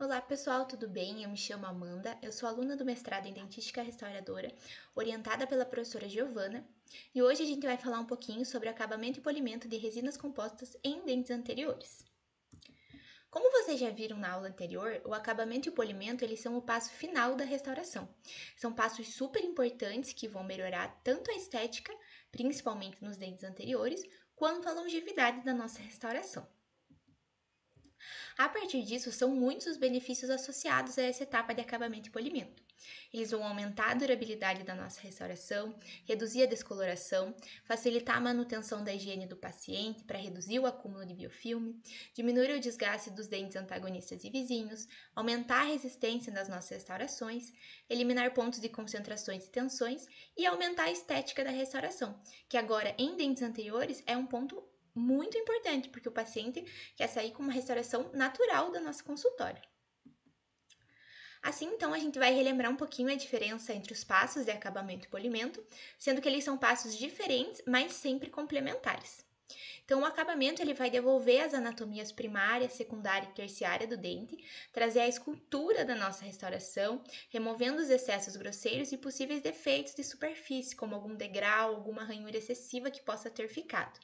Olá pessoal, tudo bem? Eu me chamo Amanda, eu sou aluna do mestrado em Dentística Restauradora, orientada pela professora Giovana, e hoje a gente vai falar um pouquinho sobre acabamento e polimento de resinas compostas em dentes anteriores. Como vocês já viram na aula anterior, o acabamento e o polimento eles são o passo final da restauração. São passos super importantes que vão melhorar tanto a estética, principalmente nos dentes anteriores, quanto a longevidade da nossa restauração. A partir disso, são muitos os benefícios associados a essa etapa de acabamento e polimento. Eles vão aumentar a durabilidade da nossa restauração, reduzir a descoloração, facilitar a manutenção da higiene do paciente para reduzir o acúmulo de biofilme, diminuir o desgaste dos dentes antagonistas e vizinhos, aumentar a resistência das nossas restaurações, eliminar pontos de concentrações e tensões e aumentar a estética da restauração, que agora em dentes anteriores é um ponto muito importante, porque o paciente quer sair com uma restauração natural do nosso consultório. Assim, então, a gente vai relembrar um pouquinho a diferença entre os passos de acabamento e polimento, sendo que eles são passos diferentes, mas sempre complementares. Então, o acabamento ele vai devolver as anatomias primária, secundária e terciária do dente, trazer a escultura da nossa restauração, removendo os excessos grosseiros e possíveis defeitos de superfície, como algum degrau, alguma ranhura excessiva que possa ter ficado.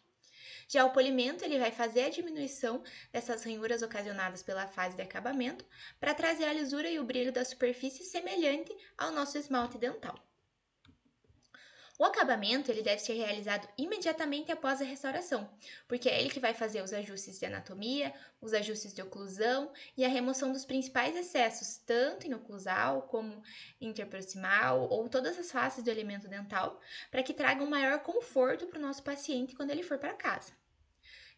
Já o polimento ele vai fazer a diminuição dessas ranhuras ocasionadas pela fase de acabamento para trazer a lisura e o brilho da superfície semelhante ao nosso esmalte dental. O acabamento ele deve ser realizado imediatamente após a restauração, porque é ele que vai fazer os ajustes de anatomia, os ajustes de oclusão e a remoção dos principais excessos, tanto em oclusal como interproximal ou todas as faces do elemento dental, para que traga um maior conforto para o nosso paciente quando ele for para casa.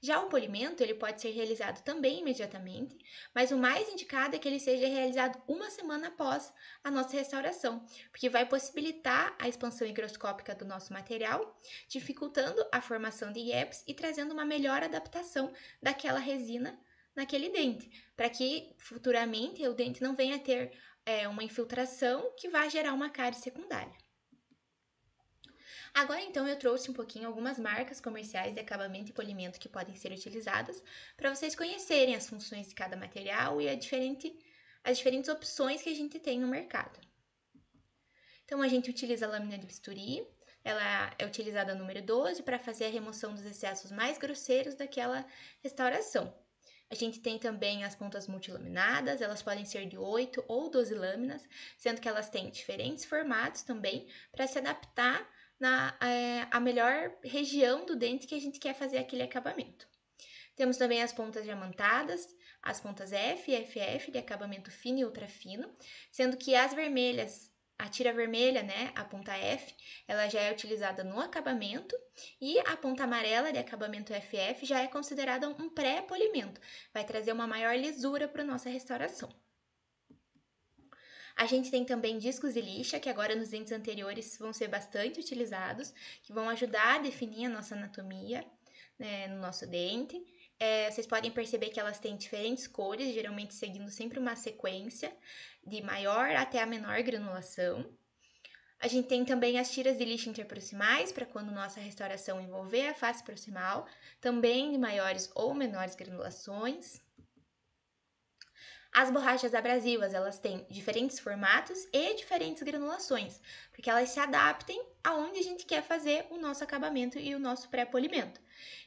Já o polimento, ele pode ser realizado também imediatamente, mas o mais indicado é que ele seja realizado uma semana após a nossa restauração, porque vai possibilitar a expansão higroscópica do nosso material, dificultando a formação de gaps e trazendo uma melhor adaptação daquela resina naquele dente, para que futuramente o dente não venha a ter uma infiltração que vai gerar uma cárie secundária. Agora então eu trouxe um pouquinho algumas marcas comerciais de acabamento e polimento que podem ser utilizadas para vocês conhecerem as funções de cada material e as diferentes opções que a gente tem no mercado. Então a gente utiliza a lâmina de bisturi, ela é utilizada número 12 para fazer a remoção dos excessos mais grosseiros daquela restauração. A gente tem também as pontas multilaminadas, elas podem ser de 8 ou 12 lâminas, sendo que elas têm diferentes formatos também para se adaptar a melhor região do dente que a gente quer fazer aquele acabamento. Temos também as pontas diamantadas, as pontas F e FF de acabamento fino e ultra fino, sendo que as vermelhas, a tira vermelha, né, a ponta F, ela já é utilizada no acabamento e a ponta amarela de acabamento FF já é considerada um pré-polimento, vai trazer uma maior lisura para a nossa restauração. A gente tem também discos de lixa, que agora nos dentes anteriores vão ser bastante utilizados, que vão ajudar a definir a nossa anatomia, né, no nosso dente. Vocês podem perceber que elas têm diferentes cores, geralmente seguindo sempre uma sequência de maior até a menor granulação. A gente tem também as tiras de lixa interproximais, para quando nossa restauração envolver a face proximal, também de maiores ou menores granulações. As borrachas abrasivas, elas têm diferentes formatos e diferentes granulações, porque elas se adaptem aonde a gente quer fazer o nosso acabamento e o nosso pré-polimento.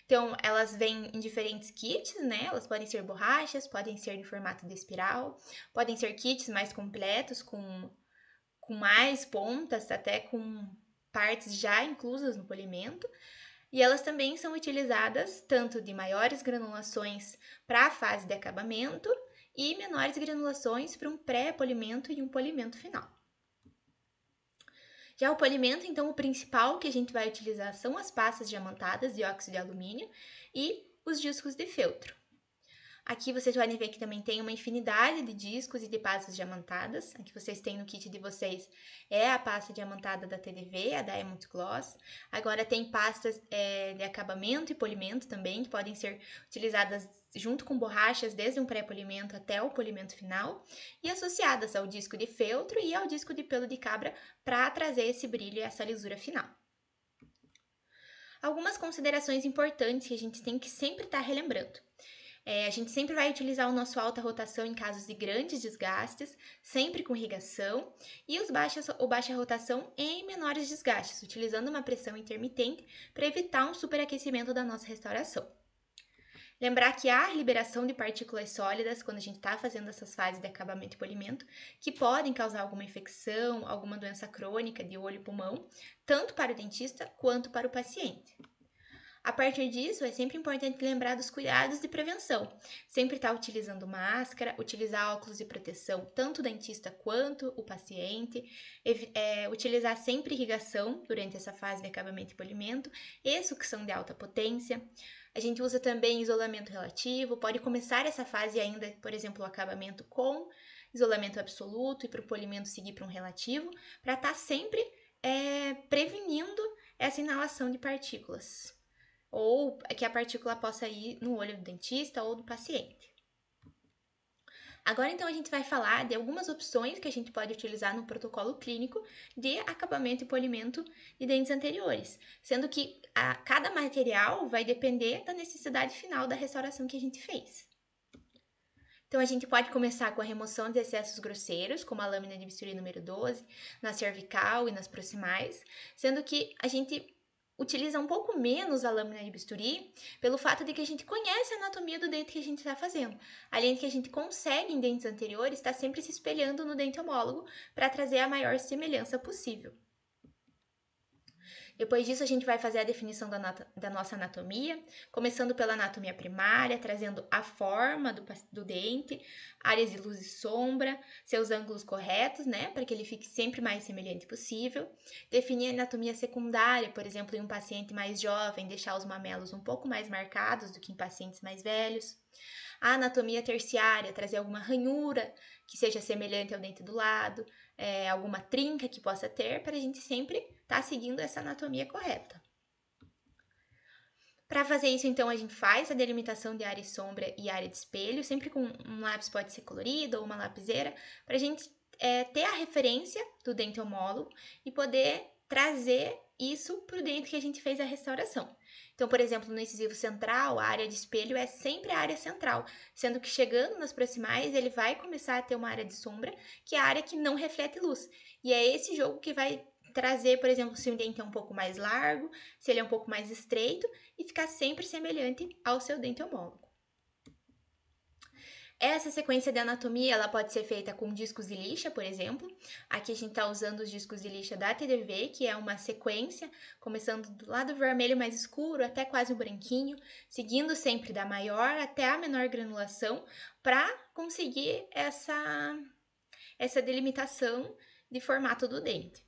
Então, elas vêm em diferentes kits, né? Elas podem ser borrachas, podem ser em formato de espiral, podem ser kits mais completos, com mais pontas, até com partes já inclusas no polimento. E elas também são utilizadas tanto de maiores granulações para a fase de acabamento e menores granulações para um pré-polimento e um polimento final. Já o polimento, então, o principal que a gente vai utilizar são as pastas diamantadas de óxido de alumínio e os discos de feltro. Aqui vocês podem ver que também tem uma infinidade de discos e de pastas diamantadas. A que vocês têm no kit de vocês é a pasta diamantada da TDV, a Diamond Gloss. Agora tem pastas de acabamento e polimento também, que podem ser utilizadas junto com borrachas, desde um pré-polimento até o polimento final, e associadas ao disco de feltro e ao disco de pelo de cabra para trazer esse brilho e essa lisura final. Algumas considerações importantes que a gente tem que sempre estar relembrando. A gente sempre vai utilizar o nosso alta rotação em casos de grandes desgastes, sempre com irrigação, e o baixa rotação em menores desgastes, utilizando uma pressão intermitente para evitar um superaquecimento da nossa restauração. Lembrar que há liberação de partículas sólidas quando a gente está fazendo essas fases de acabamento e polimento, que podem causar alguma infecção, alguma doença crônica de olho e pulmão, tanto para o dentista quanto para o paciente. A partir disso, é sempre importante lembrar dos cuidados de prevenção. Sempre estar utilizando máscara, utilizar óculos de proteção, tanto o dentista quanto o paciente, utilizar sempre irrigação durante essa fase de acabamento e polimento e sucção de alta potência. A gente usa também isolamento relativo, pode começar essa fase ainda, por exemplo, o acabamento com isolamento absoluto e para o polimento seguir para um relativo, para estar sempre prevenindo essa inalação de partículas, ou que a partícula possa ir no olho do dentista ou do paciente. Agora, então, a gente vai falar de algumas opções que a gente pode utilizar no protocolo clínico de acabamento e polimento de dentes anteriores, sendo que cada material vai depender da necessidade final da restauração que a gente fez. Então, a gente pode começar com a remoção de excessos grosseiros, como a lâmina de bisturi número 12, na cervical e nas proximais, sendo que a gente utiliza um pouco menos a lâmina de bisturi pelo fato de que a gente conhece a anatomia do dente que a gente está fazendo, além de que a gente consegue em dentes anteriores estar sempre se espelhando no dente homólogo para trazer a maior semelhança possível. Depois disso, a gente vai fazer a definição da nossa anatomia, começando pela anatomia primária, trazendo a forma do dente, áreas de luz e sombra, seus ângulos corretos, né, para que ele fique sempre mais semelhante possível. Definir a anatomia secundária, por exemplo, em um paciente mais jovem, deixar os mamelos um pouco mais marcados do que em pacientes mais velhos. A anatomia terciária, trazer alguma ranhura que seja semelhante ao dente do lado, alguma trinca que possa ter, para a gente sempre estar seguindo essa anatomia correta. Para fazer isso, então, a gente faz a delimitação de área de sombra e área de espelho, sempre com um lápis pode ser colorido ou uma lapiseira, para a gente ter a referência do dente homólogo e poder trazer isso para o dente que a gente fez a restauração. Então, por exemplo, no incisivo central, a área de espelho é sempre a área central, sendo que chegando nas proximais, ele vai começar a ter uma área de sombra, que é a área que não reflete luz. E é esse jogo que vai trazer, por exemplo, se o dente é um pouco mais largo, se ele é um pouco mais estreito, e ficar sempre semelhante ao seu dente homólogo. Essa sequência de anatomia ela pode ser feita com discos de lixa, por exemplo. Aqui a gente está usando os discos de lixa da TDV, que é uma sequência, começando do lado vermelho mais escuro até quase o branquinho, seguindo sempre da maior até a menor granulação, para conseguir essa delimitação de formato do dente.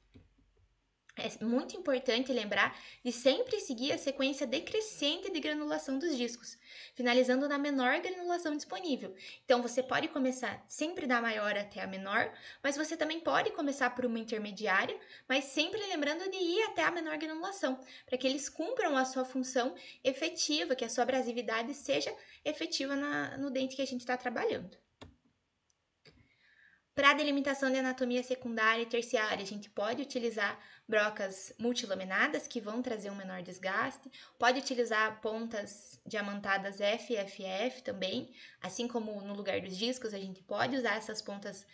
É muito importante lembrar de sempre seguir a sequência decrescente de granulação dos discos, finalizando na menor granulação disponível. Então, você pode começar sempre da maior até a menor, mas você também pode começar por uma intermediária, mas sempre lembrando de ir até a menor granulação, para que eles cumpram a sua função efetiva, que a sua abrasividade seja efetiva no dente que a gente está trabalhando. Para a delimitação de anatomia secundária e terciária, a gente pode utilizar brocas multilaminadas, que vão trazer um menor desgaste. Pode utilizar pontas diamantadas FFF também, assim como no lugar dos discos, a gente pode usar essas pontas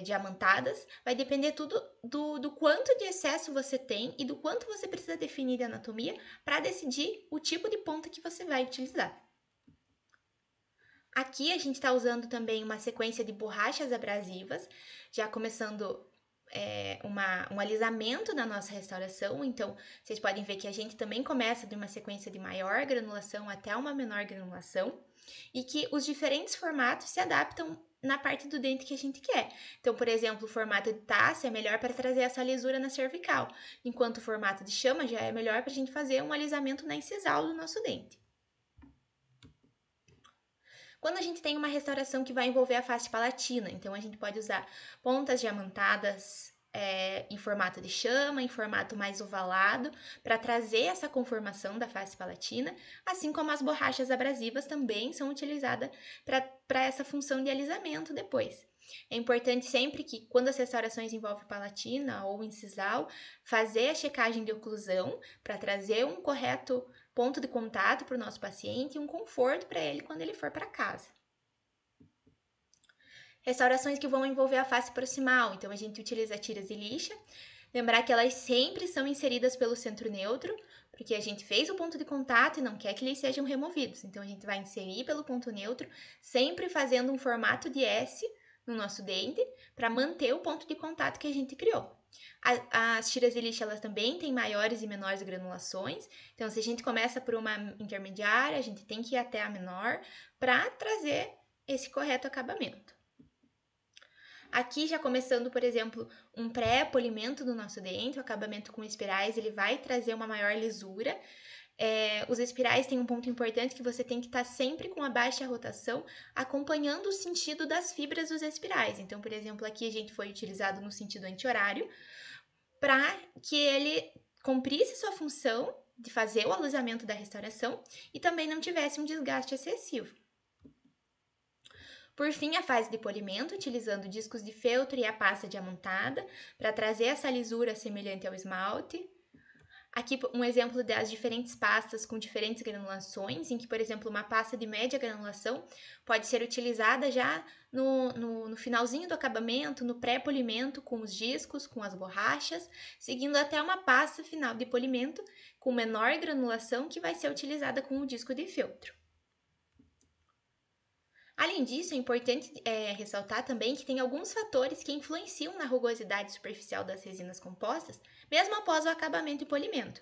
diamantadas. Vai depender tudo do quanto de excesso você tem e do quanto você precisa definir de anatomia para decidir o tipo de ponta que você vai utilizar. Aqui a gente está usando também uma sequência de borrachas abrasivas, já começando um alisamento da nossa restauração. Então, vocês podem ver que a gente também começa de uma sequência de maior granulação até uma menor granulação, e que os diferentes formatos se adaptam na parte do dente que a gente quer. Então, por exemplo, o formato de taça é melhor para trazer essa lisura na cervical, enquanto o formato de chama já é melhor para a gente fazer um alisamento na incisal do nosso dente. Quando a gente tem uma restauração que vai envolver a face palatina, então a gente pode usar pontas diamantadas em formato de chama, em formato mais ovalado, para trazer essa conformação da face palatina, assim como as borrachas abrasivas também são utilizadas para essa função de alisamento depois. É importante sempre que, quando as restaurações envolvem palatina ou incisal, fazer a checagem de oclusão para trazer um correto ponto de contato para o nosso paciente e um conforto para ele quando ele for para casa. Restaurações que vão envolver a face proximal, então a gente utiliza tiras e lixa. Lembrar que elas sempre são inseridas pelo centro neutro, porque a gente fez o ponto de contato e não quer que eles sejam removidos. Então a gente vai inserir pelo ponto neutro, sempre fazendo um formato de S no nosso dente, para manter o ponto de contato que a gente criou. As tiras de lixa, elas também têm maiores e menores granulações, então se a gente começa por uma intermediária, a gente tem que ir até a menor para trazer esse correto acabamento. Aqui já começando, por exemplo, um pré-polimento do nosso dente, o acabamento com espirais, ele vai trazer uma maior lisura. Os espirais têm um ponto importante que você tem que estar sempre com a baixa rotação, acompanhando o sentido das fibras dos espirais. Então, por exemplo, aqui a gente foi utilizado no sentido anti-horário, para que ele cumprisse sua função de fazer o alisamento da restauração e também não tivesse um desgaste excessivo. Por fim, a fase de polimento, utilizando discos de feltro e a pasta diamantada para trazer essa lisura semelhante ao esmalte. Aqui um exemplo das diferentes pastas com diferentes granulações, em que, por exemplo, uma pasta de média granulação pode ser utilizada já no finalzinho do acabamento, no pré-polimento, com os discos, com as borrachas, seguindo até uma pasta final de polimento com menor granulação que vai ser utilizada com o disco de feltro. Além disso, é importante ressaltar também que tem alguns fatores que influenciam na rugosidade superficial das resinas compostas, mesmo após o acabamento e polimento.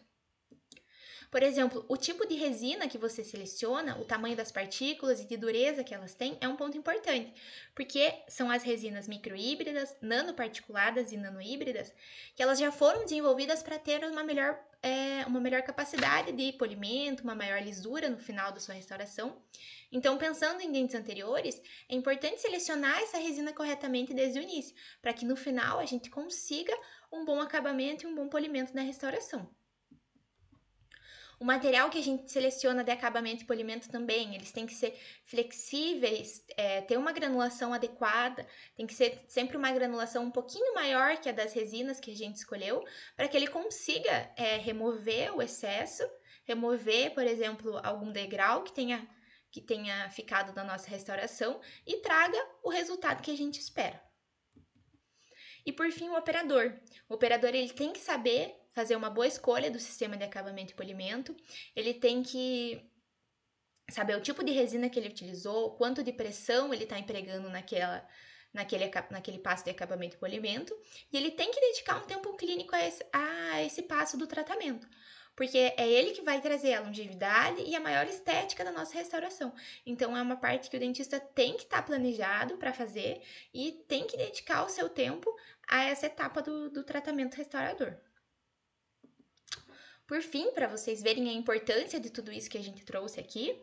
Por exemplo, o tipo de resina que você seleciona, o tamanho das partículas e de dureza que elas têm é um ponto importante, porque são as resinas microhíbridas, nanoparticuladas e nanohíbridas, que elas já foram desenvolvidas para ter uma melhor capacidade de polimento, uma maior lisura no final da sua restauração. Então, pensando em dentes anteriores, é importante selecionar essa resina corretamente desde o início, para que no final a gente consiga um bom acabamento e um bom polimento na restauração. O material que a gente seleciona de acabamento e polimento também, eles têm que ser flexíveis, ter uma granulação adequada, tem que ser sempre uma granulação um pouquinho maior que a das resinas que a gente escolheu, para que ele consiga remover o excesso, remover, por exemplo, algum degrau que tenha ficado da nossa restauração e traga o resultado que a gente espera. E por fim, o operador. O operador ele tem que saber fazer uma boa escolha do sistema de acabamento e polimento. Ele tem que saber o tipo de resina que ele utilizou, quanto de pressão ele está empregando naquele passo de acabamento e polimento. E ele tem que dedicar um tempo clínico a esse passo do tratamento, porque é ele que vai trazer a longevidade e a maior estética da nossa restauração. Então, é uma parte que o dentista tem que estar planejado para fazer e tem que dedicar o seu tempo a essa etapa do tratamento restaurador. Por fim, para vocês verem a importância de tudo isso que a gente trouxe aqui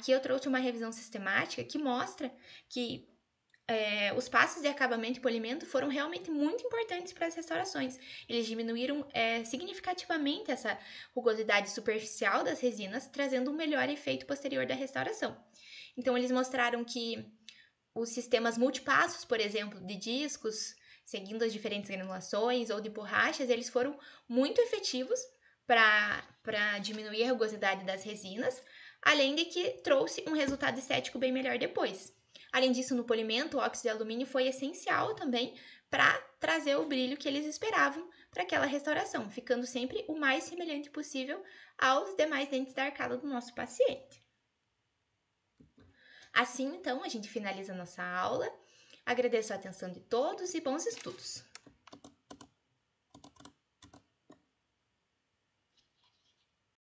eu trouxe uma revisão sistemática que mostra que os passos de acabamento e polimento foram realmente muito importantes para as restaurações. Eles diminuíram significativamente essa rugosidade superficial das resinas, trazendo um melhor efeito posterior da restauração. Então, eles mostraram que os sistemas multipassos, por exemplo, de discos, seguindo as diferentes granulações ou de borrachas, eles foram muito efetivos para diminuir a rugosidade das resinas, além de que trouxe um resultado estético bem melhor depois. Além disso, no polimento, o óxido de alumínio foi essencial também para trazer o brilho que eles esperavam para aquela restauração, ficando sempre o mais semelhante possível aos demais dentes da arcada do nosso paciente. Assim, então, a gente finaliza a nossa aula. Agradeço a atenção de todos e bons estudos!